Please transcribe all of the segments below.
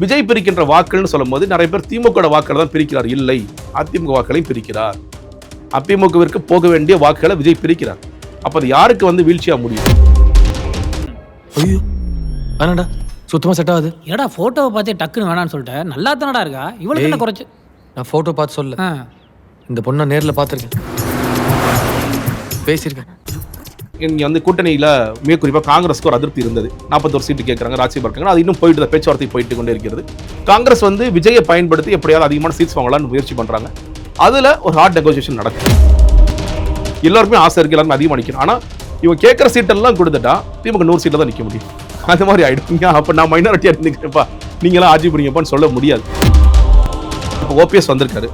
விஜய் பிரிக்கின்ற வாக்குகள்னு சொல்லும் போது நிறைய பேர் திமுக வாக்குகளை தான் பிரிக்கிறார். இல்லை, அதிமுக வாக்குகளையும் பிரிக்கிறார். அதிமுகவிற்கு போக வேண்டிய வாக்குகளை விஜய் பிரிக்கிறார். அப்ப அது யாருக்கு வந்து வீழ்ச்சியா முடியும்? ஐயோ வேணாண்டா, சுத்தமா செட் ஆகுது. ஏடா போட்டோவை பார்த்து டக்குன்னு வேணான்னு சொல்லிட்டேன். நல்லா தானடா இருக்கா, இவ்வளவு என்ன குறைச்சு? நான் போட்டோ பார்த்து சொல்ல, இந்த பொண்ணை நேர்ல பார்த்துருக்கேன், பேசியிருக்கேன். இங்கே வந்து கூட்டணியில் மிக குறிப்பாக காங்கிரஸ்க்கு ஒரு அதிருப்தி இருந்தது. 41 சீட்டு கேட்குறாங்க, ராஜ்யசபா இருக்காங்க. அது இன்னும் போயிட்டு பேச்சுவார்த்தை போயிட்டு கொண்டே இருக்கிறது. காங்கிரஸ் வந்து விஜயை பயன்படுத்தி எப்படியாவது அதிகமான சீட்ஸ் வாங்கலாம்னு முயற்சி பண்ணுறாங்க. அதில் ஒரு ஹார்ட் நெகோசியேஷன் நடக்குது. எல்லாருக்குமே ஆசை இருக்குது, எல்லாருமே அதிகமாக நிற்கணும். ஆனால் இவங்க கேட்குற சீட்டெல்லாம் கொடுத்துட்டா திமுக 100 சீட்டில் தான் நிற்க முடியும். அந்த மாதிரி ஆகிடும். அப்போ நான் மைனாரிட்டியாக இருந்துக்கிறேன்ப்பா, நீங்களாம் ஆட்சி பண்ணிங்கப்பான்னு சொல்ல முடியாது. இப்போ ஓபிஎஸ் வந்திருக்காரு,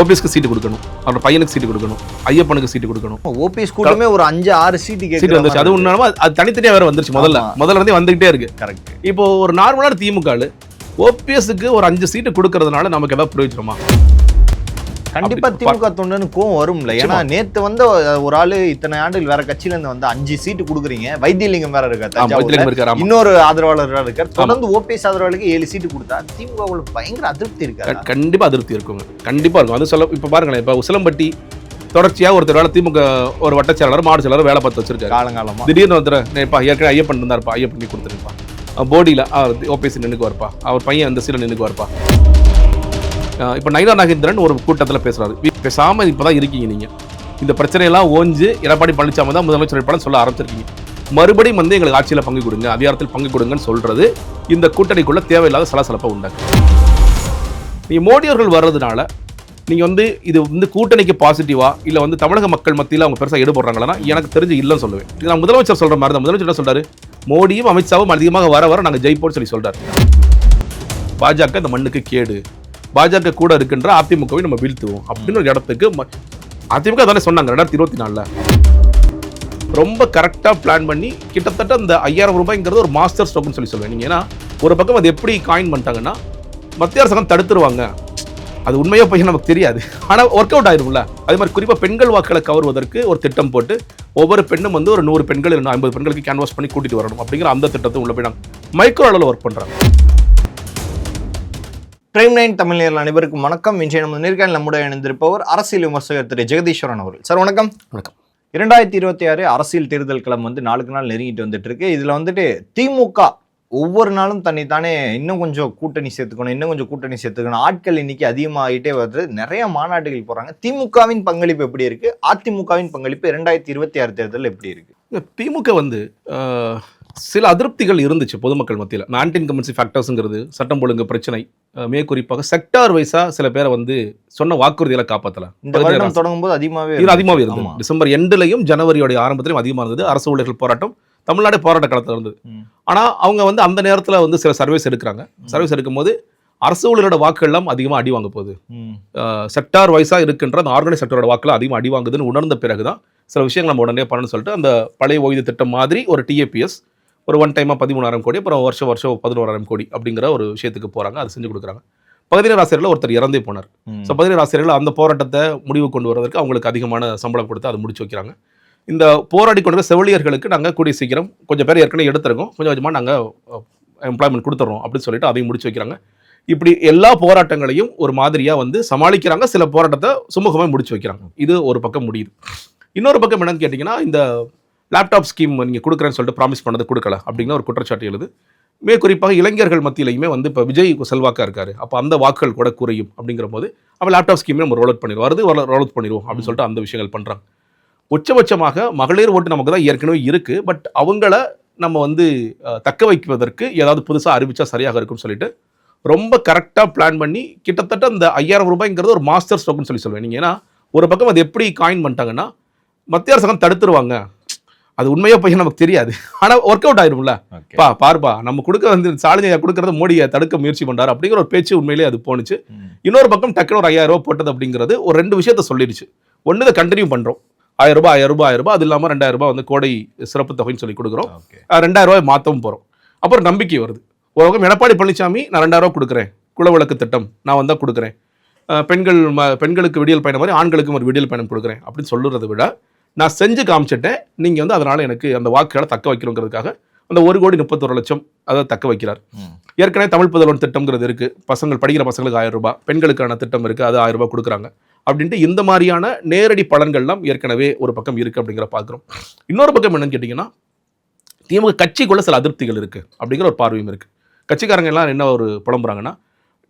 ஓபிஎஸ்க்கு சீட்டு கொடுக்கணும், அவரோட பையனுக்கு சீட்டு கொடுக்கணும், ஐயப்பனுக்கு சீட்டு கொடுக்கணும். ஓபிஎஸ் கூட்டமே ஒரு 5-6 சீட்டு வந்துச்சு. அது உண்மையானமா அது தனித்தனியாக வேற வந்துருச்சு. முதல்ல இருந்தே வந்துகிட்டே இருக்கு. கரெக்ட். இப்போ ஒரு நார்மலான திமுக ஓபிஎஸ்க்கு ஒரு 5 சீட்டு கொடுக்கறதுனால நமக்கு ஏதாவது பிரயோஜனமா? கண்டிப்பா திமுக தொண்டனு கோவம் வரும்ல. ஏன்னா நேத்து வந்து ஒரு ஆளு இத்தனை ஆண்டுகள் வேற கட்சியில இருந்து வந்து 5 சீட்டு கொடுக்குறீங்க, வைத்தியலிங்கம் வேற இருக்காரு, இன்னொரு ஆதரவாளர் இருக்காரு, தொடர்ந்து ஓபிஎஸ் ஆதரவாளருக்கு 7 சீட்டு கொடுத்தா திமுக பயங்கர அதிருப்தி இருக்காரு. கண்டிப்பா அதிருப்தி இருக்குங்க, கண்டிப்பா இருக்கும். அது சொல்ல இப்ப பாருங்களேன், இப்ப உசிலம்பட்டி தொடர்ச்சியா ஒருத்தர் வேலை திமுக ஒரு வட்ட செயலாளர் மாவட்ட செயலாளர் வேலை பார்த்து வச்சிருக்காரு காலங்காலமா. திடீர்னு ஒருத்தர் ஏற்கனவே ஐயப்பன் இருந்தாருப்பா, ஐயப்பன் கொடுத்துருப்பா, போடியில ஓபிஎஸ் நின்னுக்கு வரப்பா, அவர் பையன் அந்த சீல நின்னுக்கு வரப்பா. இப்போ நயினா நாகேந்திரன் ஒரு கூட்டத்தில் பேசுறாரு, பேசாம இப்பதான் இருக்கீங்க நீங்க, இந்த பிரச்சனையெல்லாம் ஓஞ்சு எடப்பாடி பழனிசாமி தான் முதலமைச்சர் வேட்பாளர் சொல்ல ஆரம்பிச்சிருக்கீங்க, மறுபடியும் வந்து எங்களுக்கு ஆட்சியில் பங்கு கொடுங்க, அதிகாரத்தில் பங்கு கொடுங்கன்னு சொல்றது இந்த கூட்டணிக்குள்ள தேவையில்லாத சலசலப்பை உண்டாக்கு. நீங்க மோடி அவர்கள் வர்றதுனால நீங்க வந்து இது வந்து கூட்டணிக்கு பாசிட்டிவா இல்ல வந்து தமிழக மக்கள் மத்தியில் அவங்க பெருசாக ஈடுபடுறாங்களா? எனக்கு தெரிஞ்சு இல்லைன்னு சொல்லுவேன். நான் முதலமைச்சர் சொல்ற மாதிரி தான். முதலமைச்சர் என்ன சொல்றாரு, மோடியும் அமித்ஷாவும் அதிகமாக வர நாங்கள் ஜெயிப்போம்னு சொல்லி சொல்றாரு. பாஜக இந்த மண்ணுக்கு கேடு, பாஜக கூட இருக்கின்ற அதிமுகவை நம்ம வீழ்த்துவோம் அப்படின்னு ஒரு இடத்துக்கு அதிமுக தானே சொன்னாங்க 2024. ரொம்ப கரெக்டாக பிளான் பண்ணி கிட்டத்தட்ட அந்த 5000 ரூபாய்ங்கிறது ஒரு மாஸ்டர் ஸ்ட்ரோக்னு சொல்லி சொல்லுவேன். நீங்கள் ஏன்னா ஒரு பக்கம் அது எப்படி காயின் பண்ணிட்டாங்கன்னா மத்திய அரசாங்கம் தடுத்துருவாங்க, அது உண்மையாக போய் நமக்கு தெரியாது, ஆனால் ஒர்க் அவுட் ஆயிரும்ல. அதே மாதிரி குறிப்பாக பெண்கள் வாக்களை கவர்வதற்கு ஒரு திட்டம் போட்டு ஒவ்வொரு பெண்ணும் வந்து ஒரு 100 பெண்கள் 50 பெண்களுக்கு கேன்வாஸ் பண்ணி கூட்டிட்டு வரணும் அப்படிங்கிற அந்த திட்டத்தை உள்ள போய் நாங்கள் மைக்ரோ அளவில் ஒர்க் பண்ணுறாங்க. பிரைம் 9 தமிழ் நேயர்கள் அனைவருக்கும் வணக்கம். இன்றைய நம்ம நேர்காணலில் நம்முடைய இணைந்திருப்பவர் அரசியல் விமர்சகர் திரு ஜெகதீஸ்வரன் அவர்கள். சார் வணக்கம். வணக்கம். 2026 அரசியல் தேர்தல் களம் வந்து நாளுக்கு நாள் நெருங்கிட்டு வந்துட்டு இருக்கு. இதுல வந்துட்டு திமுக ஒவ்வொரு நாளும் தன்னைத்தானே இன்னும் கொஞ்சம் கூட்டணி சேர்த்துக்கணும், ஆட்கள் இன்னைக்கு அதிகமாகிட்டே வருது, நிறைய மாநாடுகள் போறாங்க. திமுகவின் பங்களிப்பு எப்படி இருக்கு, அதிமுகவின் பங்களிப்பு 2026 தேர்தல் எப்படி இருக்கு? திமுக வந்து சில அதிருப்திகள் இருந்துச்சு பொதுமக்கள் மத்தியில். நான் இன்கம்பன்சி ஃபேக்டர்ஸுங்கிறது, சட்டம் ஒழுங்கு பிரச்சனை, மிக குறிப்பாக செக்டார் வைஸா சில பேரை வந்து சொன்ன வாக்குறுதிகளை காப்பாற்றலாம். இந்த வருடம் தொடங்கும் போது அதிகமாகவே இருந்தது. டிசம்பர் எண்டுலையும் ஜனவரியோட ஆரம்பத்திலையும் அதிகமாக இருந்தது. அரசு ஊழியர்கள் போராட்டம் தமிழ்நாடு போராட்ட காலத்தில் இருந்தது. ஆனால் அவங்க வந்து அந்த நேரத்தில் வந்து சில சர்வேஸ் எடுக்கிறாங்க. சர்வேஸ் எடுக்கும்போது அரசு ஊழியரோட வாக்குகள் எல்லாம் அதிகமாக அடி வாங்க போகுது, செக்டார் வைஸா இருக்கின்ற அந்த ஆர்கனைஸ் செக்டரோட வாக்குகள் அதிகமாக அடி வாங்குதுன்னு உணர்ந்த பிறகுதான் சில விஷயங்கள் நம்ம உடனே பண்ணணும்னு சொல்லிட்டு அந்த பழைய ஓய்வு திட்டம் மாதிரி ஒரு TAPS ஒரு 1 டைமாக 13,000 கோடி, அப்புறம் வருஷம் 11,000 கோடி அப்படிங்கிற ஒரு விஷயத்துக்கு போகிறாங்க. அது செஞ்சு கொடுக்குறாங்க. பகுதிநேர ஆசிரியர்கள் ஒருத்தர் இறந்தே போனார். ஸோ பகுதிநேர ஆசிரியர்கள் அந்த போராட்டத்தை முடிவு கொண்டு வரதுக்கு அவங்களுக்கு அதிகமான சம்பளம் கொடுத்து அதை முடிச்சு வைக்கிறாங்க. இந்த போராடி கொண்டு செவிலியர்களுக்கு நாங்கள் கூடிய சீக்கிரம் கொஞ்சம் பேர் ஏற்கனவே எடுத்துருக்கோம், கொஞ்சம் கொஞ்சமாக நாங்கள் எம்ப்ளாய்மெண்ட் கொடுத்துட்றோம் அப்படின்னு சொல்லிட்டு அதையும் முடிச்சு வைக்கிறாங்க. இப்படி எல்லா போராட்டங்களையும் ஒரு மாதிரியாக வந்து சமாளிக்கிறாங்க. சில போராட்டத்தை சுமூகமாக முடிச்சு வைக்கிறாங்க. இது ஒரு பக்கம் முடியுது. இன்னொரு பக்கம் என்னன்னு கேட்டிங்கன்னா, இந்த லேப்டாப் ஸ்கீம் நீங்கள் கொடுக்குறேன்னு சொல்லிட்டு ப்ராமிஸ் பண்ணது கொடுக்கல அப்படிங்கிற ஒரு குற்றச்சாட்டு எழுது. மிக குறிப்பாக இளைஞர்கள் மத்தியிலையுமே வந்து இப்போ விஜய் செல்வாக்காக இருக்காரு, அப்போ அந்த வாக்குகள் கூட குறையும் அப்படிங்கிற போது அப்போ லேப்டாப் ஸ்கீமே நம்ம ரோல் அவுட் பண்ணிடுவோம், ரோல் அவுட் பண்ணிடுவோம் அப்படின்னு சொல்லிட்டு அந்த விஷயங்கள் பண்ணுறாங்க. உச்சபட்சமாக மகளிர் ஓட்டு நமக்கு தான் ஏற்கனவே இருக்குது, பட் அவங்கள நம்ம வந்து தக்க வைப்பதற்கு ஏதாவது புதுசாக அறிவிச்சா சரியாக இருக்கும்னு சொல்லிட்டு ரொம்ப கரெக்டாக பிளான் பண்ணி கிட்டத்தட்ட அந்த 5000 ரூபாய்ங்கிறது ஒரு மாஸ்டர் ஸ்ட்ரோக்னு சொல்லி சொல்லுவேன். நீங்கள் ஏன்னா ஒரு பக்கம் அது எப்படி காயின் பண்ணிட்டாங்கன்னா மத்திய அரசாங்கம் தடுத்துருவாங்க, அது உண்மையாக போய் நமக்கு தெரியாது, ஆனால் ஒர்க் அவுட் ஆயிரும்ல. பாருப்பா நம்ம கொடுக்க வந்து ஸ்டாலினை கொடுக்கறத மோடியை தடுக்க முயற்சி பண்றாரு அப்படிங்கிற ஒரு பேச்சு உண்மையிலே அது போனுச்சு. இன்னொரு பக்கம் டக்குனு ஒரு 5000 ரூபாய் போட்டது அப்படிங்கிறது ஒரு 2 விஷயத்த சொல்லிடுச்சு. ஒன்று இதை கண்டினியூ பண்ணுறோம், 1000 ரூபாய், அது இல்லாமல் 2000 ரூபாய் வந்து கோடை சிறப்பு தொகைன்னு சொல்லி கொடுக்குறோம், 2000 ரூபாய் மாற்றவும் போகிறோம். அப்புறம் நம்பிக்கை வருது. ஒரு பக்கம் எடப்பாடி பழனிசாமி நான் 2000 ரூபாய் கொடுக்குறேன், குலவிளக்கு திட்டம் நான் வந்தால் கொடுக்குறேன், பெண்களுக்கு விடியல் பயணம் மாதிரி ஆண்களுக்கும் ஒரு விடியல் பயணம் கொடுக்குறேன் அப்படின்னு சொல்லுறதை விட நான் செஞ்சு காமிச்சிட்டேன், நீங்கள் வந்து அதனால் எனக்கு அந்த வாக்குகளை தக்க வைக்கணுங்கிறதுக்காக அந்த 1,31,00,000 அதை தக்க வைக்கிறார். ஏற்கனவே தமிழ் புதல்வன் திட்டம்ங்கிறது இருக்கு, படிக்கிற பசங்களுக்கு 1000 ரூபாய், பெண்களுக்கான திட்டம் இருக்கு, அது 1000 ரூபாய் கொடுக்குறாங்க அப்படின்ட்டு இந்த மாதிரியான நேரடி பலன்கள்லாம் ஏற்கனவே ஒரு பக்கம் இருக்கு அப்படிங்கிற பார்க்குறோம். இன்னொரு பக்கம் என்னன்னு கேட்டிங்கன்னா, திமுக கட்சிக்குள்ள சில அதிருப்திகள் இருக்கு அப்படிங்கிற ஒரு பார்வையும் இருக்கு. கட்சிக்காரங்க எல்லாம் என்ன ஒரு புலம்புறாங்கன்னா,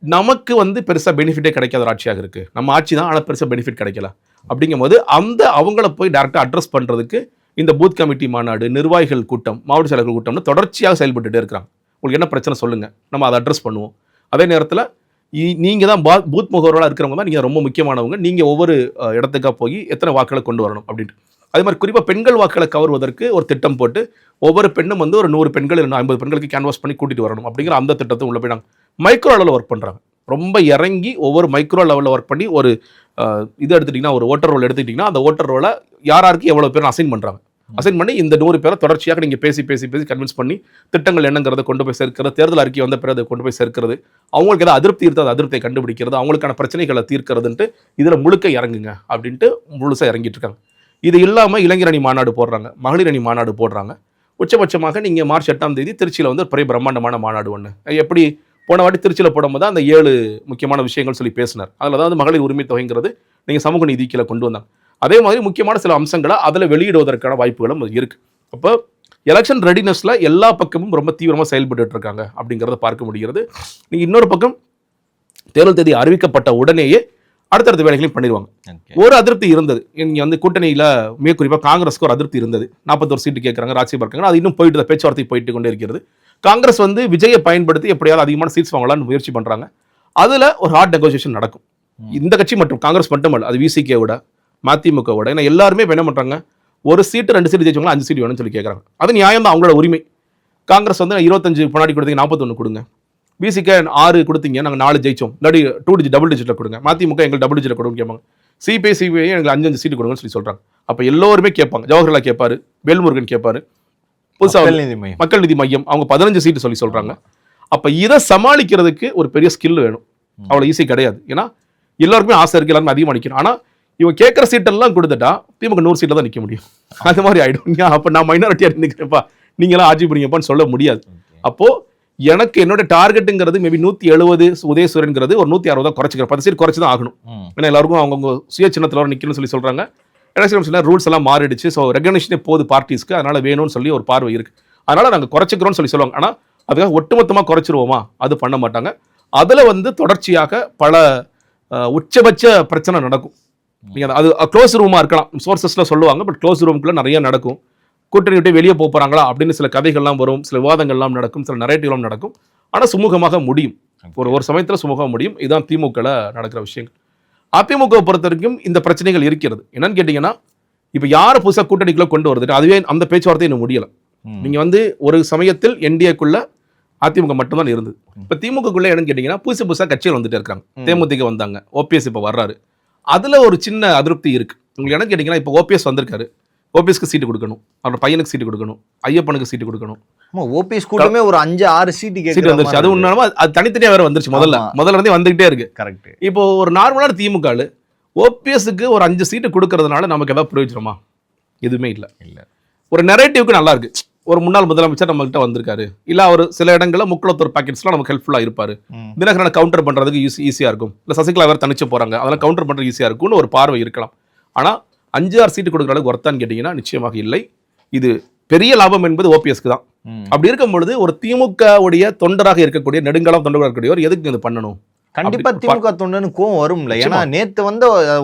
நமக்கு பெருசாக பெனிஃபிட்டே கிடைக்காத ஒரு ஆட்சியாக இருக்குது, நம்ம ஆட்சி தான் ஆனால் பெருசாக பெனிஃபிட் கிடைக்கல அப்படிங்கும்போது அவங்கள போய் டேரெக்டாக அட்ரஸ் பண்ணுறதுக்கு இந்த பூத் கமிட்டி மாநாடு, நிர்வாகிகள் கூட்டம், மாவட்ட செயலர்கள் கூட்டம்னு தொடர்ச்சியாக செயல்பட்டுட்டே இருக்கிறாங்க. உங்களுக்கு என்ன பிரச்சனை சொல்லுங்கள், நம்ம அதை அட்ரஸ் பண்ணுவோம். அதே நேரத்தில் நீங்கள் தான் பூத் முகவர்களாக இருக்கிறவங்க தான் நீங்கள் ரொம்ப முக்கியமானவங்க, நீங்கள் ஒவ்வொரு இடத்துக்காக போய் எத்தனை வாக்குகளை கொண்டு வரணும் அப்படின்ட்டு. அதே மாதிரி குறிப்பாக பெண்கள் வாக்குகளை கவர்வதற்கு ஒரு திட்டம் போட்டு ஒவ்வொரு பெண்ணும் ஒரு 100 பெண்கள் 50 பெண்களுக்கு கேன்வாஸ் பண்ணி கூட்டிகிட்டு வரணும் அப்படிங்கிற அந்த திட்டத்தை உள்ள போய் நாங்கள் மைக்ரோ லெவலில் ஒர்க் பண்ணுறாங்க. ரொம்ப இறங்கி ஒவ்வொரு மைக்ரோ லெவலில் ஒர்க் பண்ணி ஒரு இது எடுத்துட்டிங்கன்னா, ஒரு ஓட்டர் ரோல் எடுத்துக்கிட்டிங்கன்னா, அந்த ஓட்டர் ரோலை யாருக்கு எவ்வளோ பேர் அசைன் பண்ணுறாங்க. அசைன் பண்ணி இந்த 100 பேரை தொடர்ச்சியாக நீங்கள் பேசி கன்வின்ஸ் பண்ணி திட்டங்கள் என்னங்கிறத கொண்டு போய் சேர்க்கிறது, தேர்தல் அறிக்கை வந்த பிறகு அதை கொண்டு போய் சேர்க்கிறது, அவங்களுக்கு ஏதாவது அதிருப்தி இருந்தால் அதிருப்தியை கண்டுபிடிக்கிறது, அவங்களுக்கான பிரச்சனைகளை தீர்க்கிறதுன்ட்டு இதில் முழுக்க இறங்குங்க அப்படின்ட்டு முழுசாக இறங்கிட்டு இருக்காங்க. இது இல்லாமல் இளைஞர் அணி மாநாடு போடுறாங்க, மகளிர் அணி மாநாடு போடுறாங்க. உச்சபட்சமாக நீங்கள் மார்ச் 8ஆம் தேதி திருச்சியில் பெரிய பிரம்மாண்டமான மாநாடு ஒன்று. எப்படி போன வாட்டி திருச்சியில் போடும்போது அந்த 7 முக்கியமான விஷயங்கள் சொல்லி பேசினார். அதில் தான் மகளிர் உரிமை தொகைங்கிறது நீங்கள் சமூக நீதி கீழே கொண்டு வந்தாங்க. அதே மாதிரி முக்கியமான சில அம்சங்களை அதில் வெளியிடுவதற்கான வாய்ப்புகளும் இருக்குது. அப்போ எலெக்ஷன் ரெடினஸில் எல்லா பக்கமும் ரொம்ப தீவிரமாக செயல்பட்டு இருக்காங்க அப்படிங்கிறத பார்க்க முடிகிறது. நீங்கள் இன்னொரு பக்கம் தேர்தல் தேதி அறிவிக்கப்பட்ட உடனேயே அடுத்தடுத்த வேலைகளையும் பண்ணிடுவாங்க. ஒரு அதிருப்தி இருந்தது இங்கே கூட்டணியில், மிக குறிப்பாக காங்கிரஸ்க்கு ஒரு அதிருப்தி இருந்தது. 41 சீட்டு கேட்குறாங்க, ராஜ்யசபா இருக்காங்க, அது இன்னும் போயிட்டு பேச்சுவார்த்தை போயிட்டு கொண்டே இருக்கிறது. காங்கிரஸ் விஜயை பயன்படுத்தி எப்படியாவது அதிகமான சீட்ஸ் வாங்கலாம்னு முயற்சி பண்ணுறாங்க. அதில் ஒரு ஹார்ட் நெகோசியேஷன் நடக்கும். இந்த கட்சி மற்றும் காங்கிரஸ் மட்டுமல்ல, அது விசிகே விட மதிமுக விட, ஏன்னா எல்லாருமே என்ன பண்ணுறாங்க, ஒரு சீட்டு 2 சீட்டு ஜெயிச்சவங்களா 5 சீட்டு வேணும்னு சொல்லி கேட்குறாங்க. அது நியாயம் தான், அவங்களோட உரிமை. காங்கிரஸ் 25 முன்னாடி கொடுத்தீங்க, 41 கொடுங்க. பிசிகே 6 கொடுத்தீங்க, நாங்கள் 4 ஜெயிச்சோம், இல்லாட்டி 2 டபுள் டிஜிட்டில் கொடுங்க. மதிமுக எங்களுக்கு டபுள் டிஜிட்டில் கொடுங்க கேட்பாங்க. சிபிஐ எங்களுக்கு 5 சீட்டு கொடுங்கன்னு சொல்லி சொல்கிறாங்க. அப்போ எல்லோருமே கேட்பாங்க. ஜவஹர்லால் கேட்பாரு, வேல்முருகன் கேட்பாரு, புதுசாக மக்கள் நீதி மையம் அவங்க 15 சீட்டு சொல்லி சொல்கிறாங்க. அப்போ இதை சமாளிக்கிறதுக்கு ஒரு பெரிய ஸ்கில் வேணும், அவ்வளோ ஈஸி கிடையாது. ஏன்னா எல்லாருக்குமே ஆசை இருக்குது, எல்லாருமே அதிகமாக நிற்கணும். ஆனால் இவங்க கேட்குற சீட்டெல்லாம் கொடுத்துட்டா திமுக 100 சீட்டில் தான் நிற்க முடியும். அது மாதிரி ஆகிடும். அப்போ நான் மைனாரிட்டியாக நிற்கிறேன்ப்பா, நீங்களாம் ஆட்சி பண்ணிங்கப்பான்னு சொல்ல முடியாது. அப்போது எனக்கு என்னோட டார்கெட்டுங்கிறது மேபி 170 உதயசூரன்கிறது ஒரு 160 குறைச்சிக்கிறேன், 10 சீட் குறைச்சி தான் ஆகணும். ஏன்னா எல்லாருக்கும் அவங்கவுங்க சுய சின்னத்தில் நிற்கணும்னு சொல்லி சொல்கிறாங்க. எலெக்ஷன் ரூல்ஸ் எல்லாம் மாறிடுச்சு, ஸோ ரெகக்னிஷனே போகுது பார்ட்டிஸ்க்கு, அதனால் வேணும்னு சொல்லி ஒரு பார்வை இருக்குது. அதனால் நாங்கள் குறைச்சிக்கிறோம்னு சொல்லி சொல்லுவாங்க. ஆனால் அதுக்காக ஒட்டுமொத்தமாக குறைச்சிருவோமா, அது பண்ண மாட்டாங்க. அதில் தொடர்ச்சியாக பல உச்சபட்ச பிரச்சனை நடக்கும். நீங்கள் அது க்ளோஸ் ரூமாக இருக்கலாம், சோர்சஸில் சொல்லுவாங்க, பட் க்ளோஸ் ரூமுக்குள்ளே நிறைய நடக்கும். கூட்டணி விட்டு வெளியே போகிறாங்களா அப்படின்னு சில கதைகள்லாம் வரும், சில விவாதங்கள்லாம் நடக்கும், சில நரேட்டிவ்லாம் நடக்கும். ஆனால் சுமூகமாக முடியும், ஒரு சமயத்தில் சுமூகமாக முடியும். இதுதான் திமுகவில் நடக்கிற விஷயங்கள். அதிமுகவை பொறுத்த வரைக்கும் இந்த பிரச்சனைகள் இருக்கிறது. என்னன்னு கேட்டிங்கன்னா, இப்போ யாரை புதுசாக கூட்டணிக்குள்ளே கொண்டு வருது, அதுவே அந்த பேச்சுவார்த்தை இன்னும் முடியலை. நீங்கள் ஒரு சமயத்தில் என்டிஏக்குள்ள அதிமுக மட்டும்தான் இருந்தது. இப்போ திமுகக்குள்ளே என்னன்னு கேட்டிங்கன்னா, புதுசாக கட்சிகள் வந்துட்டு இருக்காங்க. தேமுதிக வந்தாங்க, ஓபிஎஸ் இப்போ வர்றாரு. அதில் ஒரு சின்ன அதிருப்தி இருக்குது. உங்களுக்கு என்னன்னு கேட்டிங்கன்னா, இப்போ ஓபிஎஸ் வந்திருக்காரு, ஓபிஎஸ்க்கு சீட்டு கொடுக்கணும், அவரோட பையனுக்கு சீட்டு கொடுக்கணும், ஐயப்பனுக்கு சீட்டு கொடுக்கணும். ஓபிஎஸ் கூட்டமே ஒரு 5-6 சீட்டு வந்துருச்சு. அது உண்மையாலுமே அது தனித்தனியாக வேற வந்துருச்சு. முதல்ல இருந்தே வந்துகிட்டே இருக்கு. கரெக்ட். இப்போ ஒரு நார்மலான திமுக ஓபிஎஸ்க்கு ஒரு 5 சீட்டு கொடுக்கறதுனால நமக்கு ஏதாவது பிரயோஜனமா? எதுவுமே இல்லை. ஒரு நெரேட்டிவ்க்கு நல்லா இருக்கு. ஒரு முன்னாள் முதலமைச்சர் நம்மகிட்ட வந்திருக்காரு, இல்லை அவர் சில இடங்களில் முக்குளத்தூர் பாக்கெட்ஸ்லாம் நமக்கு ஹெல்ப்ஃபுல்லாக இருப்பார், தினகரனை கவுண்டர் பண்ணுறதுக்கு ஈஸியாக இருக்கும், இல்லை சசிகலா வேறு தனிச்சு போகிறாங்க, அதெல்லாம் கவுண்டர் பண்ணுறது ஈஸியாக இருக்கும்னு ஒரு பார்வை இருக்கலாம். ஆனால் 5-6 சீட்டு கொடுக்குற அளவுக்கு ஒர்த்தான்னு கேட்டிங்கன்னா நிச்சயமாக இல்லை. இது பெரிய லாபம் என்பது ஓபிஎஸ்க்கு தான். அப்படி இருக்கும் பொழுது ஒரு திமுகவுடைய தொண்டராக இருக்கக்கூடிய நெடுங்காலம் தொண்டராக இருக்கக்கூடியவர் எதுக்கு இது பண்ணணும்? கண்டிப்பா திமுக தொண்டனு கோவம் வரும்ல. ஏன்னா நேத்து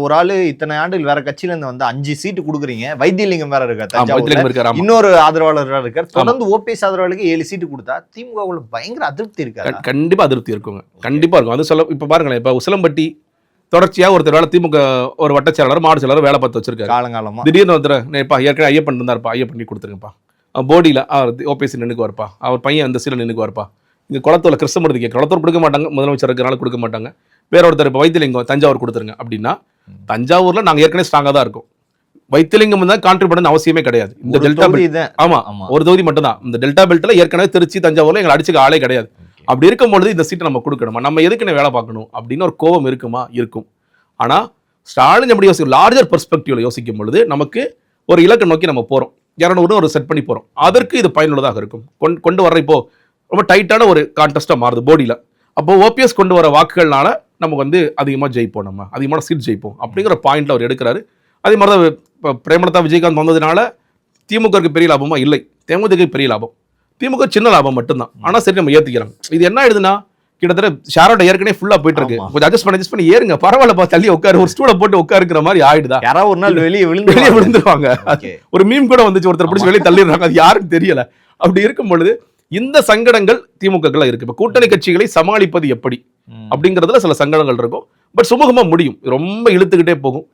ஒரு ஆளு இத்தனை ஆண்டுகள் வேற கட்சியில இருந்து 5 சீட்டு கொடுக்குறீங்க, வைத்தியலிங்கம் வேற இருக்காரு, இன்னொரு ஆதரவாளர் இருக்காரு, தொடர்ந்து ஓபிஎஸ் ஆதரவாளருக்கு 7 சீட்டு கொடுத்தா திமுக பயங்கர அதிருப்தி இருக்காரு. கண்டிப்பா அதிருப்தி இருக்குங்க, கண்டிப்பா இருக்கும். அது சொல்ல இப்ப பாருங்களேன், இப்ப உசிலம்பட்டி தொடர்ச்சியா ஒருத்தர் வேலை திமுக ஒரு வட்டச்செயலாளர் மாவட்ட செயலாளர் வேலை பார்த்து வச்சிருக்காரு. காலங்காலமா திடீர்னு ஒருத்தர் ஏற்கனவே ஐயப்பன் இருந்தாருப்பா, ஐயப்பண்ணி கொடுத்துருங்கப்பா, போடியில ஓபிஎஸ் நின்னுக்கு வரப்பா, அவர் பையன் அந்த சீல நின்னுக்கு வரப்பா. இங்கே குளத்தூரில் கிருஷ்ணமூர்த்தி கேட்க குளத்தூர் கொடுக்க மாட்டாங்க, முதலமைச்சர் இருக்கிறனால கொடுக்க மாட்டாங்க. வேற ஒருத்தர் இப்போ வைத்தியலிங்கம் தஞ்சாவூர் கொடுத்துருங்க அப்படின்னா, தஞ்சாவூரில் நாங்கள் ஏற்கனவே ஸ்ட்ராங்காக தான் இருக்கும். வைத்தியலிங்கம் தான் கான்ட்ரிபியூட் அவசியமே கிடையாது. இந்த டெல்டா பெல்ட் ஆமா ஒரு தொகுதி மட்டும் தான். இந்த டெல்டா பெல்ட்டில் ஏற்கனவே திருச்சி தஞ்சாவூரில் எங்களை அடிச்சுக்க ஆளே கிடையாது. அப்படி இருக்கும்பொழுது இந்த சீட்டை நம்ம கொடுக்கணுமா, நம்ம எதுக்குன்னு வேலை பார்க்கணும் அப்படின்னு ஒரு கோபம் இருக்குமா? இருக்கும். ஆனால் ஸ்டாலின் எப்படி யோசிக்கும், லார்ஜர் பெர்ஸ்பெக்டிவ்ல யோசிக்கும் பொழுது நமக்கு ஒரு இலக்கை நோக்கி நம்ம போகிறோம். 200 ஒரு செட் பண்ணி போறோம். அதற்கு இது பயனுள்ளதாக இருக்கும். கொண்டு வர இப்போ ரொம்ப டைட்டான ஒரு கான்டெஸ்டா மாறுது போடியில. அப்போ ஓபிஎஸ் கொண்டு வர வாக்குகள்னால நமக்கு வந்து அதிகமாக ஜெயிப்போம், நம்ம அதிகமான சீட் ஜெயிப்போம் அப்படிங்கிற பாயிண்ட்ல அவர் எடுக்கிறாரு. அதே மாதிரி தான் இப்போ பிரேமலதா விஜயகாந்த் வந்ததுனால திமுகவுக்கு பெரிய லாபமா இல்லை, தேமுதிக பெரிய லாபம், திமுக சின்ன லாபம் மட்டும்தான். ஆனால் சரி நம்ம ஏற்றிக்கிறாங்க. இது என்ன ஆயிடுதுன்னா கிட்டத்தட்ட ஷேரோட ஏற்கனவே ஃபுல்லாக போயிட்டு இருக்கு. கொஞ்சம் அட்ஜஸ்ட் பண்ணி ஏறுங்க, பரவாயில்ல தள்ளி உட்காரு, ஒரு ஸ்டூலை போட்டு உட்காருக்கிற மாதிரி ஆயிடுதா? யாராவது ஒரு நாள் வெளியே விழுந்துருவாங்க. ஒரு மீம் கூட வந்துச்சு, ஒருத்தர் பிடிச்சி வெளியே தள்ளிடுறாங்க, அது யாருன்னு தெரியல. அப்படி இருக்கும் பொழுது இந்த சங்கடங்கள் திமுக இருக்கு. இப்போ கூட்டணி கட்சிகளை சமாளிப்பது எப்படி அப்படிங்கிறதுல சில சங்கடங்கள் இருக்கும். பட் சுமூகமா முடியும். ரொம்ப இழுத்துக்கிட்டே போகும்.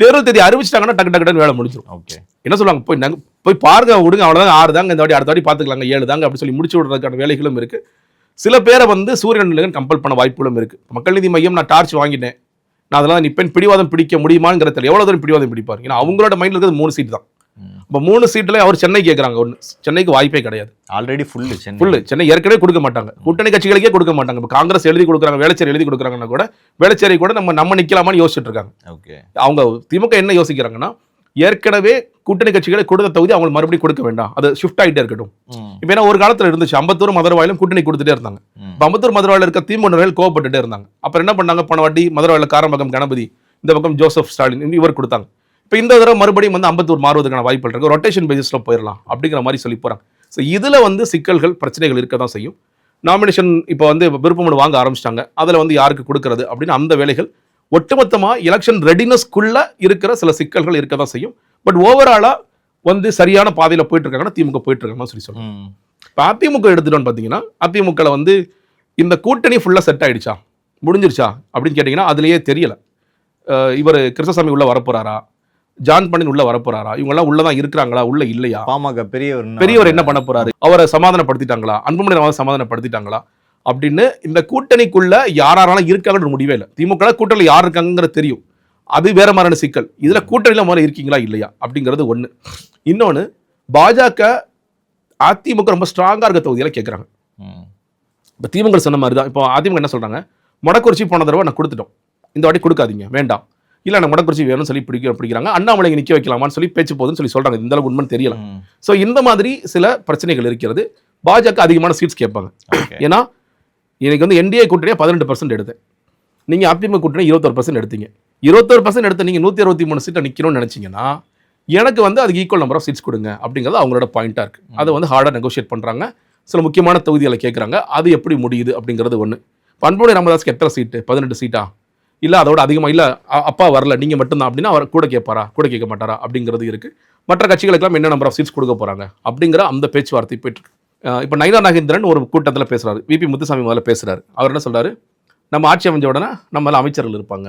தேர்தல் தேதி அறிவிச்சிட்டாங்கன்னா டக்கு டக்குன்னு வேலை முடிஞ்சிடும். என்ன சொல்லுவாங்க, போய் பாருங்க விடுங்க, அவ்வளவுதான், 6 தாங்க இந்த வாட்டி, அடுத்த வாட்டி பாத்துக்கலாங்க, 7 தாங்க அப்படி சொல்லி முடிச்சு விடுறதுக்கான வேலைகளும் இருக்கு. சில பேரை வந்து சூரியன் கம்பல் பண்ண வாய்ப்புகளும் இருக்கு. மக்கள் நீதி மையம் நான் டார்ச் வாங்கிட்டேன், நான் அதெல்லாம் நிப்பேன், பிடிவாதம் பிடிக்க முடியுமாங்கிற தெரியல. எவ்வளவு தூரம் பிடிவாதம் பிடிப்பாரு? ஏன்னா அவங்களோட மைண்ட்ல இருக்கிறது 3 சீட் தான். இப்போ 3 சீட்ல அவர் சென்னை கேட்கறாங்க. ஒன்று, சென்னைக்கு வாய்ப்பே கிடையாது, ஆல்ரெடி ஃபுல்லு. சென்னை ஏற்கனவே கொடுக்க மாட்டாங்க, கூட்டணி கட்சிகளுக்கே கொடுக்க மாட்டாங்க. இப்போ காங்கிரஸ் எழுதி கொடுக்குறாங்க, வேளச்சேரி எழுதி கொடுக்குறாங்கன்னா கூட வேளச்சேரி கூட நம்ம நிக்கலாமான்னு யோசிச்சுட்டு இருக்காங்க. அவங்க திமுக என்ன யோசிக்கிறாங்கன்னா, ஏற்கனவே கூட்டணி கட்சிகளை கொடுத்த தொகுதி அவங்க மறுபடியும் கொடுக்க வேண்டாம், அது ஷிஃப்ட் ஆகிட்டே இருக்கட்டும். இப்போ ஏன்னா ஒரு காலத்தில் இருந்துச்சு, அம்பத்தூர் மதுரவாயிலும் கூட்டணி கொடுத்துட்டே இருந்தாங்க. இப்போ அம்பத்தூர் மதுரவாயில் இருக்க திமுக கோவப்பட்டுட்டே இருந்தாங்க. அப்புறம் என்ன பண்ணாங்க, போன வாட்டி மதுரவாயில் காரம்பகம் கணபதி, இந்த பக்கம் ஜோசப் ஸ்டாலின் இவர் கொடுத்தாங்க. இப்போ இந்த தடவை மறுபடியும் வந்து அம்பத்தூர் மாறுவதற்கான வாய்ப்புகள் இருக்கு, ரொட்டேஷன் பேசிஸில் போயிடலாம் அப்படிங்கிற மாதிரி சொல்லி போகிறாங்க. ஸோ இதில் வந்து சிக்கல்கள் பிரச்சனைகள் இருக்க தான் செய்யும். நாமினேஷன் இப்போ வந்து விருப்பமனு வாங்க ஆரம்பிச்சிட்டாங்க, அதில் வந்து யாருக்கு கொடுக்கறது அப்படின்னு அந்த வேலைகள் ஒட்டுமொத்தமாக எலெக்ஷன் ரெடினஸ்க்குள்ள இருக்கிற சில சிக்கல்கள் இருக்க தான் செய்யும். பட் ஓவராலாக வந்து சரியான பாதையில் போயிட்டு இருக்காங்கன்னா திமுக போயிட்டு இருக்காங்கன்னு சொல்லி சொல்லுவாங்க. இப்போ அதிமுக எடுத்துட்டோன்னு பார்த்தீங்கன்னா, அதிமுகவில் வந்து இந்த கூட்டணி ஃபுல்லாக செட் ஆயிடுச்சா, முடிஞ்சிருச்சா அப்படின்னு கேட்டிங்கன்னா அதுலேயே தெரியலை. இவர் கிருஷ்ணசாமி உள்ள வரப்போறாரா, ஜான் பாண்டியன் உள்ள வரப்போறாரா, இவங்கெல்லாம் உள்ளதான் இருக்கிறாங்களா, உள்ள இல்லையா, பாமக பெரியவர் என்ன பண்ண போறாரு, அவரை சமாதானப்படுத்திட்டாங்களா, அன்புமணி ராமதாஸ் சமாதானப்படுத்திட்டாங்களா அப்படின்னு இந்த கூட்டணிக்குள்ள யாரெல்லாம் இருக்காங்கன்ற முடிவே இல்லை. திமுக கூட்டணியில் யார் இருக்காங்கிறது தெரியும், அது வேற மாதிரியான சிக்கல். இதுல கூட்டணியில முதல்ல இருக்கீங்களா இல்லையா அப்படிங்கிறது ஒண்ணு. இன்னொன்னு, பாஜக அதிமுக ரொம்ப ஸ்ட்ராங்கா இருக்க தொகுதியில கேட்கறாங்க. இப்ப திமுக சொன்ன மாதிரி தான். இப்போ அதிமுக என்ன சொல்றாங்க, மொடக்குறிச்சி போன தடவை நான் கொடுத்துட்டோம், இந்த வாட்டி கொடுக்காதீங்க, வேண்டாம், இல்ல நான் மொடக்குறிச்சி வேணும்னு சொல்லி பிடிக்கிறாங்க. அண்ணாமலை நிக்க வைக்கலாமான்னு சொல்லி பேச்சு போகுதுன்னு சொல்லி சொல்றாங்க. இந்த அளவுக்கு உண்மைன்னு தெரியல. ஸோ இந்த மாதிரி சில பிரச்சனைகள் இருக்கிறது. பாஜக அதிகமான சீட்ஸ் கேட்பாங்க. ஏன்னா இன்னைக்கு வந்து என்டிஏ கூட்டணியா 18% எடுத்தேன், நீங்க அதிமுக கூட்டணி 21% எடுத்தீங்க. 21% எடுத்து நீங்க 163 சீட்டை நிக்கணும்னு நினைச்சீங்கன்னா எனக்கு வந்து அதுக்கு ஈக்குவல் நம்பர் ஆஃப் சீட்ஸ் கொடுங்க அப்படிங்கிறது அவங்களோட பாயிண்டா இருக்கு. அதை வந்து ஹார்டா நெகோஷியேட் பண்றாங்க. சில முக்கியமான தொகுதிகளை கேட்கறாங்க. அது எப்படி முடியுது அப்படிங்கிறது ஒண்ணு. அன்புமணி ராமதாஸ்க்கு எத்தனை சீட்டு, 18 சீட்டா, இல்ல அதோட அதிகமா, இல்ல அப்பா வரல நீங்க மட்டும்தான் அப்படின்னா அவர் கூட கேட்பாரா, கூட கேட்க மாட்டாரா அப்படிங்கிறது இருக்கு. மற்ற கட்சிகளுக்கெல்லாம் என்ன நம்பர் ஆஃப் சீட்ஸ் கொடுக்க போறாங்க அப்படிங்கிற அந்த பேச்சுவார்த்தை போயிட்டு இருக்கு. இப்போ நயினார் நாகேந்திரன் ஒரு கூட்டத்தில் பேசுறாரு, விபி முத்துசாமி முதல்ல பேசுறாரு. அவர் என்ன சொல்றாரு, நம்ம ஆட்சி அமைஞ்ச உடனே நம்ம அமைச்சர்கள் இருப்பாங்க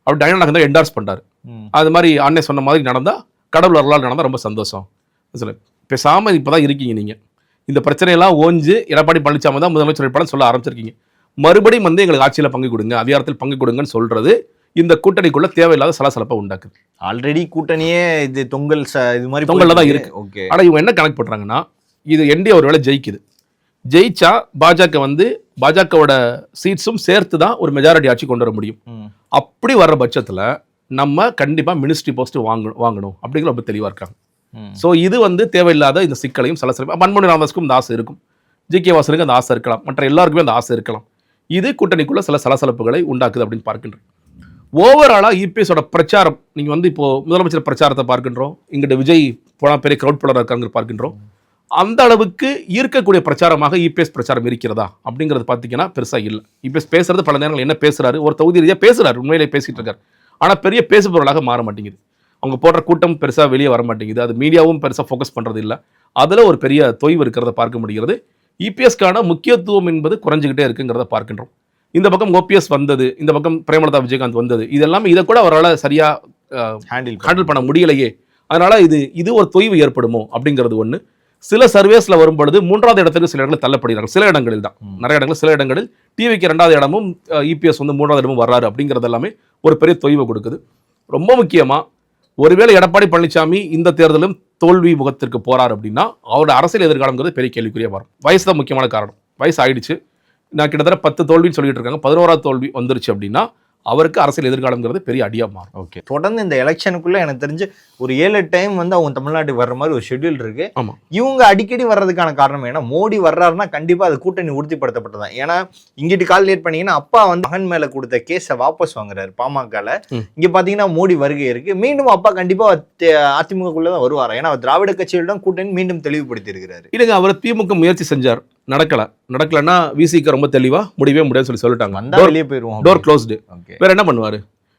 அப்படி நயினார் நாகேந்திரன் என்டார்ஸ் பண்றாரு. அது மாதிரி அண்ணே சொன்ன மாதிரி நடந்தா, கடவுள் அருளால் நடந்தா ரொம்ப சந்தோஷம். பேசாம இப்பதான் இருக்கீங்க, நீங்க இந்த பிரச்சனையெல்லாம் ஓஞ்சு எடப்பாடி பழனிசாமி தான் முதலமைச்சர் வேட்பாளர் சொல்ல ஆரம்பிச்சிருக்கீங்க, மறுபடியும் வந்து எங்களுக்கு ஆட்சியில் பங்கு கொடுங்க, அதிகாரத்தில் பங்கு கொடுங்கன்னு சொல்றது இந்த கூட்டணிக்குள்ள தேவையில்லாத சலசலப்பை உண்டாக்குது. ஆல்ரெடி கூட்டணியே இது தொங்கல் இது மாதிரி தொங்கல்ல தான் இருக்கு. ஆனா இவங்க என்ன கணக்கு பண்றாங்கன்னா, இது என்டிஏ ஒரு வேளை ஜெயிக்குது, ஜெயிச்சா பாஜக வந்து பாஜகவோட சீட்ஸும் சேர்த்து தான் ஒரு மெஜாரிட்டி ஆட்சி கொண்டு வர முடியும். அப்படி வர்ற பட்சத்துல நம்ம கண்டிப்பா மினிஸ்ட்ரி போஸ்ட் வாங்கணும் அப்படிங்கிற ரொம்ப தெளிவா இருக்காங்க. ஸோ இது வந்து தேவையில்லாத இந்த சிக்கலையும் சலசலப்பையும் அன்புமணி ராமதாஸுக்கும் இந்த ஆசை இருக்கும், ஜி.கே. வாசனுக்கு அந்த ஆசை இருக்கலாம், மற்ற எல்லாருக்குமே அந்த ஆசை இருக்கலாம். இது கூட்டணிக்குள்ள சில சலசலப்புகளை உண்டாக்குது அப்படின்னு பார்க்கின்றோம். ஓவராலா இபிஎஸோட பிரச்சாரம், நீங்க வந்து இப்போ முதலமைச்சர் பிரச்சாரத்தை பார்க்கின்றோம், இங்கிட்ட விஜய் போனா பெரிய கிரௌட் புலராக இருக்காங்க பார்க்கின்றோம். அந்த அளவுக்கு ஈர்க்கக்கூடிய பிரச்சாரமாக இபிஎஸ் பிரச்சாரம் இருக்கிறதா அப்படிங்கிறது பார்த்தீங்கன்னா பெருசா இல்லை. இபிஎஸ் பேசுறது பல நேரங்கள் என்ன பேசுறாரு, ஒரு தொகுதி ரீதியாக பேசுறாரு, உண்மையிலே பேசிட்டு இருக்காரு, ஆனா பெரிய பேசுபொருளாக மாற மாட்டேங்குது. அவங்க போடுற கூட்டம் பெருசா வெளியே வர மாட்டேங்குது, அது மீடியாவும் பெருசா ஃபோக்கஸ் பண்றது இல்லை. அதுல ஒரு பெரிய தொய்வு இருக்கிறத பார்க்க முடிகிறது. இபிஎஸ்க்கான முக்கியத்துவம் என்பது குறைஞ்சிக்கிட்டே இருக்குங்கிறத பார்க்கின்றோம். இந்த பக்கம் ஓபிஎஸ் வந்தது, இந்த பக்கம் பிரேமலதா விஜயகாந்த் வந்தது, இதெல்லாமே இதை கூட அவரால் சரியா ஹேண்டில் பண்ண முடியலையே. அதனால இது ஒரு தொய்வு ஏற்படுமோ அப்படிங்கிறது ஒன்று. சில சர்வேஸ்ல வரும்பொழுது 3வது இடத்துக்கு சில இடங்களில் தள்ளப்படுகிறாங்க, சில இடங்களில் தான், நிறைய இடங்கள், சில இடங்களில் டிவிக்கு 2வது இடமும் இபிஎஸ் வந்து 3வது இடமும் வர்றாரு அப்படிங்கிறது எல்லாமே ஒரு பெரிய தொய்வை கொடுக்குது. ரொம்ப முக்கியமா, ஒருவேளை எடப்பாடி பழனிசாமி இந்த தேர்தலும் தோல்வி முகத்திற்கு போறார் அப்படின்னா அவரோட அரசியல் எதிர்காலங்கிறது பெரிய கேள்விக்குரிய வரும். வயசு தான் முக்கியமான காரணம். வயசு ஆயிடுச்சு, நான் கிட்டத்தட்ட 10 தோல்வின்னு சொல்லிட்டு இருக்காங்க, 11வது தோல்வி வந்துருச்சு அப்படின்னா அவருக்கு அரசியல் எதிர்காலம்ங்கிறது பெரிய அடியா மாறும். ஓகே, தொடர்ந்து இந்த எலெக்ஷனுக்குள்ள எனக்கு தெரிஞ்சு ஒரு 7 டைம் வந்து அவங்க தமிழ்நாட்டுக்கு வர்ற மாதிரி ஒரு ஷெட்யூல் இருக்கு. ஆமா, இவங்க அடிக்கடி வர்றதுக்கான காரணம் ஏன்னா மோடி வர்றாருன்னா கண்டிப்பா அது கூட்டணி உறுதிப்படுத்தப்பட்டதான். ஏன்னா இங்கிட்டு கால்குலேட் பண்ணீங்கன்னா அப்பா வந்து மகன் மேல கொடுத்த கேஸை வாபஸ் வாங்குறாரு பாமகல. இங்க பாத்தீங்கன்னா மோடி வருகை இருக்கு. மீண்டும் அப்பா கண்டிப்பா அதிமுகக்குள்ளதான் வருவாரா? ஏன்னா திராவிட கட்சிகளிடம் கூட்டணி மீண்டும் தெளிவுபடுத்தி இருக்கிறாரு. இல்லைங்க, அவர் திமுக முயற்சி செஞ்சார், நடக்கலன்னா விசிக்கு ரொம்ப தெளிவா முடியவே முடியாது சொல்லிட்டாங்க. வந்தா வெளியே போயிருவோம், டோர் க்ளோஸ்டு. வேற என்ன பண்ணுவாரு?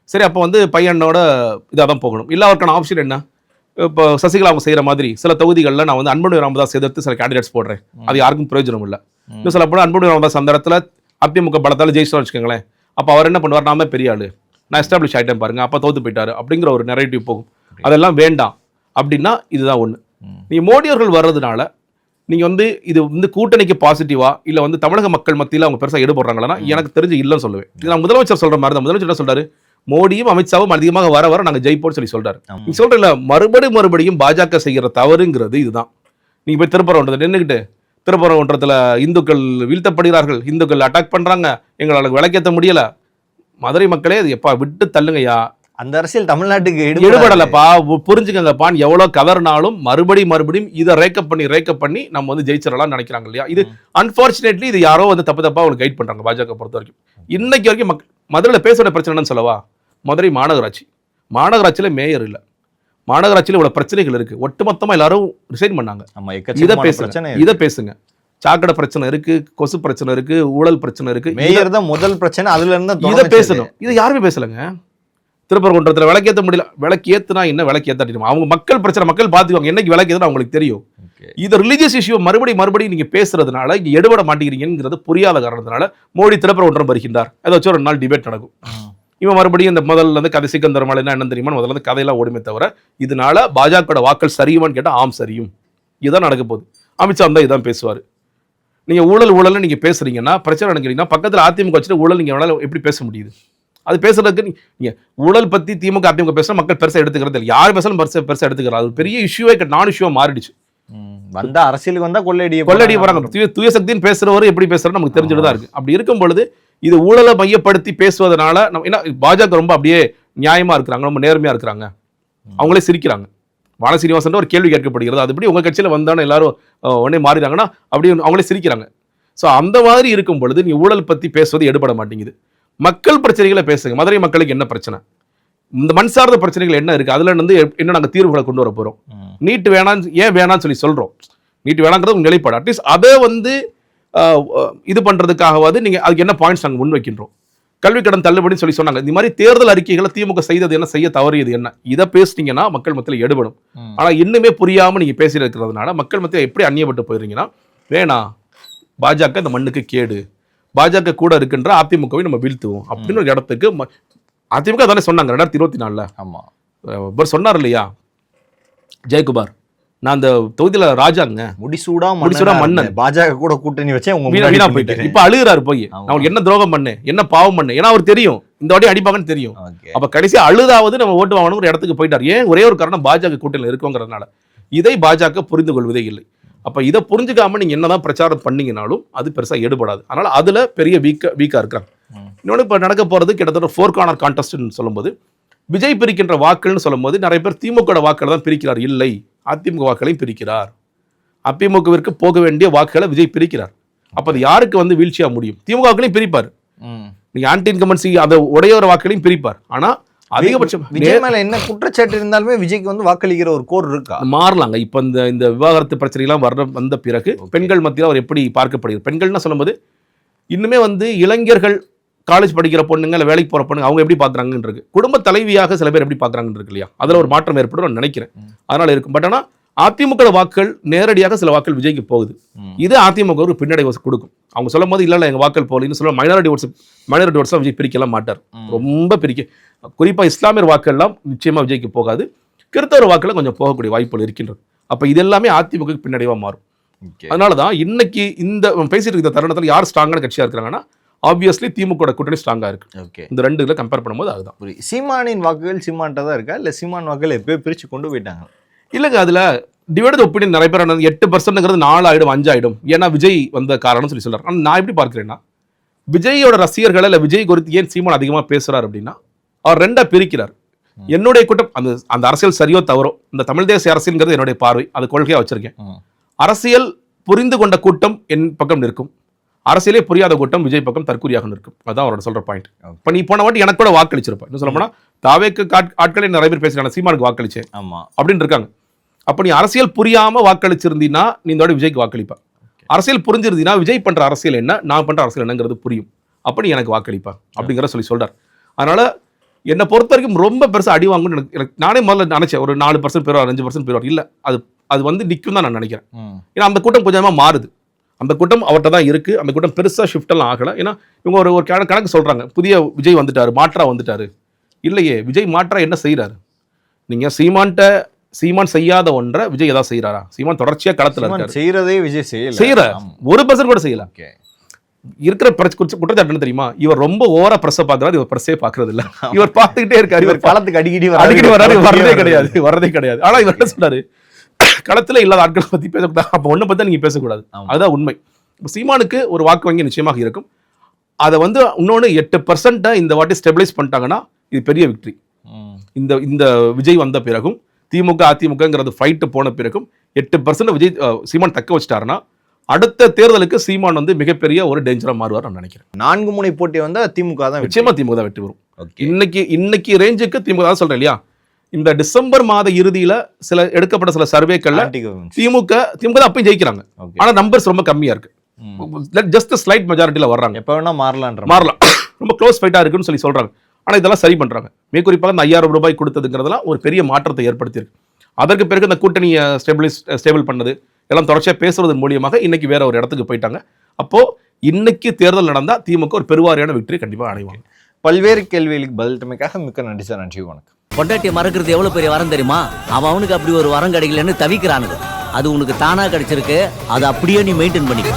சரி, அப்போ வந்து பையனோட இதாக தான் போகணும். இல்லை அவருக்கான ஆப்ஷன் என்ன? இப்போ சசிகலா அவங்க செய்கிற மாதிரி சில தொகுதிகளில் நான் வந்து அன்புமணி ராமதாஸ் எதிர்த்து சில கேண்டிடேட்ஸ் போடுறேன், அது யாருக்கும் பிரயோஜனம் இல்லை. இன்னும் சொல்ல போனால் அன்புமணி ராமதாஸ் அந்த இடத்துல அதிமுக பலத்தால் ஜெயிச்சோம்னு வச்சுக்கோங்களேன். அப்போ அவர் என்ன பண்ணுவார்? நாம பெரிய ஆளு, நான் எஸ்டாப்ளிஷ் ஆகிட்டேன் பாருங்க, அப்போ தோத்து போயிட்டாரு அப்படிங்கிற ஒரு நெரேட்டிவ் போகும். அதெல்லாம் வேண்டாம் அப்படின்னா இதுதான் ஒன்று. நீங்கள் மோடி அவர்கள் வர்றதுனால நீங்கள் வந்து இது வந்து கூட்டணிக்கு பாசிட்டிவா இல்லை வந்து தமிழக மக்கள் மத்தியில் அவங்க பெருசாக ஈடுபடுறாங்களா? எனக்கு தெரிஞ்சு இல்லைன்னு சொல்லுவேன். இது நான் முதலமைச்சர் சொல்கிற மாதிரி தான். முதலமைச்சர் என்ன சொல்றாரு? மோடியும் அமித்ஷாவும் அதிகமாக வர நாங்கள் ஜெயிப்போம்னு சொல்றாரு. நீங்க சொல்றீங்களா மறுபடியும் பாஜக செய்கிற தவறுங்கிறது இதுதான். நீங்க போய் திருப்பரங்குன்றத்தில் நின்றுக்கிட்டு திருப்பரங்குன்றத்தில் இந்துக்கள் வீழ்த்தப்படுகிறார்கள், இந்துக்கள் அட்டாக் பண்றாங்க, எங்களால் விளக்கேற்ற முடியல. மதுரை மக்களே அது எப்பா விட்டு தள்ளுங்கய்யா. அந்த அரசியல் தமிழ்நாட்டுக்கு எடுபடலப்பா, புரிஞ்சுக்கங்கப்பான்னு எவ்வளவு கவர்னாலும் மறுபடியும் இதை ரேக்கப் பண்ணி நம்ம வந்து ஜெயிச்சிடலாம் நினைக்கிறாங்க இல்லையா? இது அன்பார்ச்சுனேட்லி இது யாரோ வந்து தப்பா அவங்களுக்கு கைட் பண்றாங்க பாஜக பொறுத்த வரைக்கும். இன்னைக்கு வரைக்கும் மதுரையில் பேசுகிற பிரச்சனைன்னு சொல்லவா? மதுரை மாநகராட்சியில் மேயர் இல்லை, மாநகராட்சியில் இவ்வளவு பிரச்சனைகள் இருக்கு, ஒட்டுமொத்தமா எல்லாரும் ரிசைன் பண்ணாங்க. இதை பேசுங்க. சாக்கடை பிரச்சனை இருக்கு, கொசு பிரச்சனை இருக்கு, ஊழல் பிரச்சனை இருக்கு. மேயர் தான் முதல் பிரச்சனை, அதுல இருந்து இதை பேசணும். இதை யாருமே பேசலங்க. திருப்பரங்குன்றத்தில் விளக்கேற்ற முடியல, விளக்கேத்துனா என்ன, விளக்கேற்ற அவங்க மக்கள் பிரச்சனை மக்கள் பார்த்துக்குவாங்க. என்னைக்கு விளக்கேதுன்னு அவங்களுக்கு தெரியும். இது ரிலீஜியஸ் இஷ்யூ மறுபடியும் நீங்க பேசுறதுனால இங்க எடுபட மாட்டேங்கிறீங்கிறது புரியாத காரணத்தினால மோடி திருப்பரங்குன்றம் வருகின்றார், ஏதாச்சும் ஒரு நாள் டிபேட் நடக்கும். இவன் மறுபடியும் இந்த முதல்ல இருந்து கதை சிக்கந்தர் மலைன்னா என்ன தெரியுமா, முதல்ல இருந்து கதையெல்லாம் ஓடுமே தவிர இதனால பாஜக வாக்கள் சரியுமான்னு கேட்டா ஆம் சரியும். இதுதான் நடக்க போகுது. அமித்ஷா வந்தா இதான் பேசுவாரு. நீங்க ஊழல் நீங்க பேசுறீங்கன்னா பிரச்சனை நினைக்கிறீங்கன்னா பக்கத்துல அதிமுக வச்சுட்டு ஊழல் நீங்க எப்படி பேச முடியுது? அது பேசுறதுக்கு நீங்க ஊழல் பத்தி திமுக அதிமுக பேசுற மக்கள் பெருசா எடுத்துக்கிறது இல்லை. யார் பேசணும் பெருசா எடுத்துக்கிறார். அது பெரிய இஷ்யூவே நான் இஷ்யூவா மாறிடுச்சு. வந்தா அரசியலுக்கு வந்தா கொள்ளடி போறாங்க. தூய சக்தின்னு பேசுறவரு எப்படி பேசுறது நமக்கு தெரிஞ்சுட்டு தான் இருக்கு. அப்படி இருக்கும் பொழுது இது ஊழலை மையப்படுத்தி பேசுவதனால நம்ம என்ன பாஜக ரொம்ப அப்படியே நியாயமா இருக்கிறாங்க, ரொம்ப நேர்மையா இருக்கிறாங்க, அவங்களே சிரிக்கிறாங்க. வான சீனிவாசன் ஒரு கேள்வி கேட்கப்படுகிறது, அது எப்படி உங்க கட்சியில வந்தானே எல்லாரும் உடனே மாறிடுறாங்கன்னா அப்படி அவங்களே சிரிக்கிறாங்க. ஸோ அந்த மாதிரி இருக்கும் பொழுது நீ ஊழல் பத்தி பேசுவது எடுபட மாட்டேங்குது. மக்கள் பிரச்சனைகளை பேசுங்க. மதுரை மக்களுக்கு என்ன பிரச்சனை, இந்த மண் சார்ந்த பிரச்சனைகள் என்ன இருக்கு, அதுல இருந்து என்ன நாங்கள் தீர்வுகளை கொண்டு வர போறோம். நீட் வேணான்னு சொல்றோம். நீட் வேணாங்கிறது உங்க நிலைப்பாடு. அட்லீஸ்ட் அதை வந்து இது பண்றதுக்காகவாது நீங்க அதுக்கு என்ன பாயிண்ட்ஸ் நாங்கள் முன்வைக்கின்றோம். கல்வி கடன் தள்ளுபடின்னு சொன்னாங்க. இந்த மாதிரி தேர்தல் அறிக்கைகளை திமுக செய்தது என்ன, செய்ய தவறியது என்ன, இதை பேசிட்டீங்கன்னா மக்கள் மத்தியில் எடுபடும். ஆனா இன்னுமே புரியாம நீங்க பேசி இருக்கிறதுனால மக்கள் மத்தியில் எப்படி அந்நியப்பட்டு போயிருந்தீங்கன்னா, வேணாம் பாஜக இந்த மண்ணுக்கு கேடு, பாஜக கூட இருக்கின்ற அதிமுகவை நம்ம வீழ்த்துவோம் அப்படின்னு ஒரு இடத்துக்கு அதிமுக தானே சொன்னாங்க 2024. ஆமா, சொன்னார் இல்லையா ஜெயக்குமார், நான் அந்த தொகுதியில ராஜாங்க முடிசூடா மன்னன், பாஜக கூட கூட்டணி வச்சேன் வீணா போயிட்டு இப்ப அழுகிறாரு போய், அவங்களுக்கு என்ன துரோகம் பண்ணு, என்ன பாவம் பண்ணு, ஏன்னா அவர் தெரியும் இந்த வாட்டி அடிப்பாங்கன்னு தெரியும். அப்ப கடைசியா அழுதாவது நம்ம ஓட்டு வாங்கணும் ஒரு இடத்துக்கு போயிட்டார். ஏன்? ஒரே ஒரு காரணம், பாஜக கூட்டணியில் இருக்குங்கிறதுனால. இதை பாஜக புரிந்து கொள்வதே இல்லை. அப்ப இதை புரிஞ்சுக்காம நீங்க என்னதான் பிரச்சாரம் பண்ணீங்கனாலும் அது பெருசா எடுபடாது. அதனால அதுல பெரிய வீக்கா இருக்காங்க. இன்னொன்று இப்ப நடக்க போறது கிட்டத்தட்ட 4 கார்னர் கான்டெஸ்ட்னு சொல்லும்போது விஜய் பிரிக்கின்ற வாக்குன்னு சொல்லும்போது நிறைய பேர் திமுக வாக்குகளை தான் பிரிக்கிறார். இல்லை, அதிமுக வாக்குகளையும் பிரிக்கிறார். அதிமுகவிற்கு போக வேண்டிய வாக்குகளை விஜய் பிரிக்கிறார். அப்ப அது யாருக்கு வந்து வீழ்ச்சியா முடியும்? திமுக வாக்குகளையும் பிரிப்பார். நீங்க ஆன்டி இன்கம்பன்சி அதை உடையோர வாக்குகளையும் பிரிப்பார். ஆனா அதிகபட்சம் விஜய் மேல என்ன குற்றச்சாட்டு இருந்தாலுமே விஜய்க்கு வந்து வாக்களிக்கிற ஒரு கோர் இருக்கா? மாறலாங்க. இப்ப இந்த விவாகரத்து பிரச்சனை எல்லாம் வந்த பிறகு பெண்கள் மத்தியில் அவர் எப்படி பார்க்கப்படுகிறது? பெண்கள்னா சொல்லும்போது இன்னுமே வந்து இளைஞர்கள், காலேஜ் படிக்கிற பொண்ணுங்க, இல்லை வேலைக்கு போற பொண்ணுங்க, அவங்க எப்படி பாக்குறாங்கன்னு இருக்கு. குடும்ப தலைவியாக சில பேர் எப்படி பாக்குறாங்கன்னு இருக்கு இல்லையா? அதுல ஒரு மாற்றம் ஏற்படும் நான் நினைக்கிறேன். அதனால இருக்கும். பட் ஆனா அதிமுக வாக்கள் நேரடியாக சில வாக்கள் விஜய்க்கு போகுது. இது அதிமுக ஒரு பின்னடைவு கொடுக்கும். அவங்க சொல்லும் போது இல்ல எங்க வாக்கள் போகலன்னு சொல்ல மைனாரிட்டி ஓட்ஸ் விஜய் பிரிக்கலாம் மாட்டார். ரொம்ப பிரிக்க, குறிப்பா இஸ்லாமியர் வாக்கெல்லாம் நிச்சயமா விஜய்க்கு போகாது. கிறிஸ்தவர் வாக்குல கொஞ்சம் போகக்கூடிய வாய்ப்புகள் இருக்கின்றது. அப்ப இது எல்லாமே அதிமுக பின்னடைவா மாறும். அதனாலதான் இன்னைக்கு இந்த பேசிட்டு இருக்கிற தருணத்தில் யார் ஸ்ட்ராங்கான கட்சியா இருக்கிறாங்கன்னா ஆப்வியஸ்லி திமுக கூட்டணி ஸ்ட்ராங்கா இருக்கு. இந்த ரெண்டு இதுல கம்பேர் பண்ணும்போது அதுதான். சீமானின் வாக்குகள் சீமான்ட்ட தான் இருக்கா, இல்ல சீமான் வாக்குகள் எப்பயோ பிரிச்சு கொண்டு போயிட்டாங்க? இல்லைங்க, அதுல டிவைடட் ஒப்பீனியன் நிறைய பேர் 8% 4 ஆயிடும் 5 ஆயிடும் ஏன்னா விஜய் வந்த காரணம் சொல்றாரு. ஆனால் நான் எப்படி பார்க்கிறேன்னா, விஜயோட ரசிகர்கள் இல்ல விஜய் குறித்து ஏன் சீமான் அதிகமா பேசுறாரு அப்படின்னா அவர் ரெண்டா பிரிக்கிறார். என்னுடைய கூட்டம் அந்த அந்த அரசியல் சரியோ தவறோ, இந்த தமிழ் தேசிய அரசியல்ங்கிறது என்னுடைய பார்வை, அது கொள்கையா வச்சிருக்கேன். அரசியல் புரிந்து கொண்ட கூட்டம் என் பக்கம் நிற்கும், அரசியலே புரியாத கூட்டம் விஜய் பக்கம் தற்கூரியாக நிற்கும். அதான் அவரோட சொல்ற பாயிண்ட். இப்ப நீ போன வாட்டி எனக்கு கூட வாக்களிச்சிருப்ப, என்ன சொல்ல போனா தாவேக்கு ஆட்களே நிறைய பேர் பேசுறாங்க, சீமானுக்கு வாக்களிச்சேன் அப்படின்னு இருக்காங்க. அப்ப நீ அரசியல் புரியாம வாக்களிச்சிருந்தீங்கன்னா நீ இந்த வாட்டி விஜய்க்கு வாக்களிப்ப. அரசியல் புரிஞ்சிருந்தீங்கன்னா விஜய் பண்ற அரசியல் என்ன, நான் பண்ற அரசியல் என்னங்கிறது புரியும், அப்ப நீ எனக்கு வாக்களிப்பா அப்படிங்கிற சொல்றார். அதனால என்னை பொறுத்த வரைக்கும் ரொம்ப பெருசா அடி வாங்கணும்னு எனக்கு நானே முதல்ல நினைச்சேன். ஒரு 4% பேர் 5% பேர் இல்ல, அது வந்து நிற்கும் தான் நான் நினைக்கிறேன். ஏன்னா அந்த கூட்டம் கொஞ்சமா மாறுது, அந்த கூட்டம் அவர்கிட்ட தான் இருக்கு, அந்த கூட்டம் பெருசா ஷிஃப்ட் எல்லாம் ஆகல. ஏன்னா இவங்க ஒரு கணக்கு சொல்றாங்க, புதிய விஜய் வந்துட்டாரு, மாற்றா வந்துட்டாரு. இல்லையே, விஜய் மாற்றா என்ன செய்யறாரு? நீங்க சீமான் செய்யாத ஒன்றை விஜய் ஏதாவது செய்யறாரா? சீமான் தொடர்ச்சியா களத்துல இருக்காரு, செய்யறதே விஜய் செய்யற 1% கூட செய்யல. இருக்கிற குற்றச்சாட்டு என்ன தெரியுமா? இவர் ரொம்ப ஓவரா பிரஸ் பாக்குறாரு, இவர் பிரஸ்ஸே பாக்குறது இல்ல, இவர் பார்த்துக்கிட்டே இருக்காரு, இவர் களத்துக்கு அடிக்கடி வர்றாரு, வரதே கிடையாது. ஆனா இவர் என்ன சொல்றாரு, களத்துல இல்லாத ஆட்களை பத்தி பேசக்கூடாது, அப்ப ஒண்ணு பத்தி நீங்க பேசக்கூடாது, அதுதான் உண்மை. சீமானுக்கு ஒரு வாக்கு வங்கி நிச்சயமாக இருக்கும். அதை வந்து இன்னொன்னு 8% இந்த வாட்டி ஸ்டெபிலைஸ் பண்ணிட்டாங்கன்னா இது பெரிய விக்டரி. இந்த விஜய் வந்த பிறகும் திமுக அதிமுகங்கிறது ஃபைட்டு போன பிறகும் 8% விஜய் சீமான் தக்க வச்சிட்டாருன்னா அடுத்த தேர்தலுக்கு சீமான் வந்து மிகப்பெரிய ஒரு டேஞ்சரா மாறுவார் நான் நினைக்கிறேன். 4 முனை போட்டி வந்தா திமுக தான் நிச்சயமா திமுக தான் வெற்றி வரும். இன்னைக்கு ரேஞ்சுக்கு திமுக தான் சொல்றேன் இல்லையா. இந்த டிசம்பர் மாத இறுதியில எடுக்கப்பட்ட சில சர்வேக்கள்ல திமுக தான் அப்பயும் ஜெயிக்கிறாங்க. ஆனா நம்பர்ஸ் ரொம்ப கம்மியா இருக்கு, ஜஸ்ட் ஸ்லைட் மெஜாரிட்டியில வர்றாங்க. எப்ப வேணா மாறலாம், ரொம்ப க்ளோஸ் ஃபைட்டா இருக்குன்னு சொல்றாங்க. ஆனா இதெல்லாம் சரி பண்றாங்க. மிக குறிப்பாக இந்த 5000 ரூபாய் கொடுத்ததுங்கிறதுலாம் ஒரு பெரிய மாற்றத்தை ஏற்படுத்தியிருக்கு. அதற்கு பிறகு இந்த கூட்டணியை ஸ்டேபிள் பண்ணது எல்லாம் தொடர்ச்சியா பேசுவதன் மூலியமாக இன்னைக்கு வேற ஒரு இடத்துக்கு போயிட்டாங்க. அப்போ இன்னைக்கு தேர்தல் நடந்தா திமுக ஒரு பெருவாரியான வெற்றி கண்டிப்பா அடைவாங்க. பல்வேறு கேள்விகளுக்கு பதிலமைக்காக மிக்க நன்றி சார். நன்றி, வணக்கம். பொண்டாட்டியை மறக்கிறது எவ்வளவு பெரிய வரம் தெரியுமா? அவனுக்கு அப்படி ஒரு வரம் கிடைக்கலன்னு தவிக்கிறானுங்க. அது உனக்கு தானா கிடைச்சிருக்கு, அதை அப்படியே நீ மெயின்டைன் பண்ணிக்க.